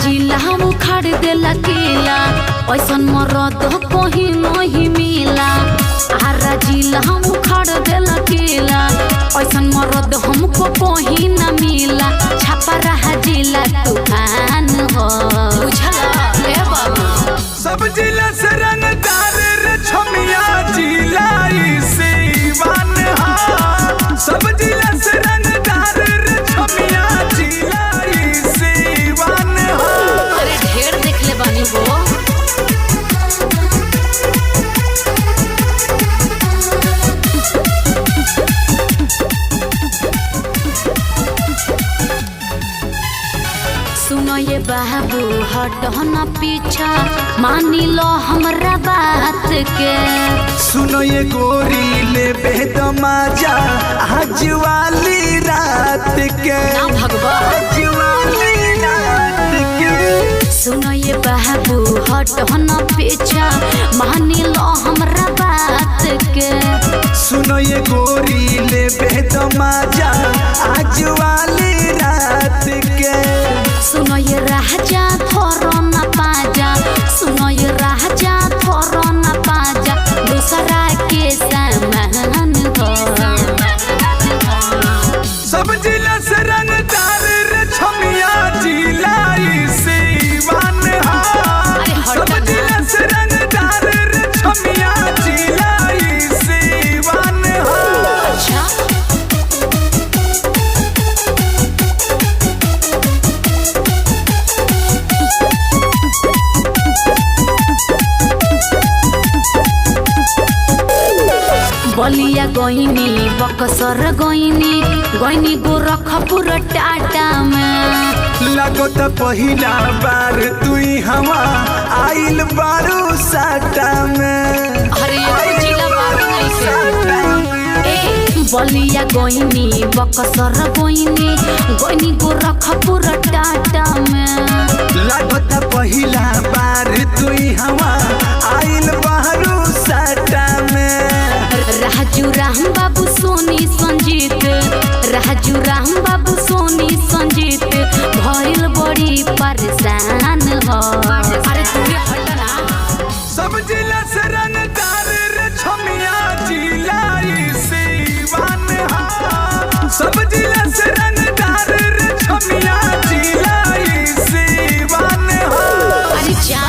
जिला उखाड़ देला केला ऐसन मरद कहीं नहीं मिला। आरा जिला उखाड़ देला केला ऐसन मरद हमको कहीं न मिला। छापा रहा जिला तूफान हो बुझला बाबू। सब जिला से रंगदार रे छमिया जिला सीवान हा। सब जिला से रंगदार रे छमिया जिला सीवान हा। अरे ढेर देख ले बानी वो। सुनो ये बाबू हट न पीछा मानी लो हमरा बात के। सुनो ये गोरी ले बेदमाजा आज वाली रात के। ना भगवा आज वाली रात के। सुनो ये बाबू हट न पीछा मानी लो हमरा बात के। सुनो ये गोरी ले बेदमाजा आज वाली रात के। सुनो ये राजा थोरो न पाजा। सुनो ये राजा थोरो न पाजा दूसरा के सामान हो। सब जिला से रंगदार रे छमिया जिला सीवान हा। सब जिला से रंगदार रे छमिया जिला सीवान हा। अच्छा बलिया गईनी बकसर गईनी गईनी गोरखपुर टाटा में। लगो त पहिला बार तुई हवा आइल बारू साटा में। अरे ये जिला बाबू नहीं बलिया गईनी बकसर गईनी गईनी गोरखपुर टाटा में। लगो त पहिला बार तुई हवा आइल बारू साटा में। राजू राम बाबू सोनी संजीत राजू राम बाबू सोनी संजीत भइल बड़ी परेशान हो। अरे तू हटना। सब जिला से रंगदार रे छमिया जिला सीवान हा। सब जिला से रंगदार रे छमिया जिला सीवान हा। अरे जा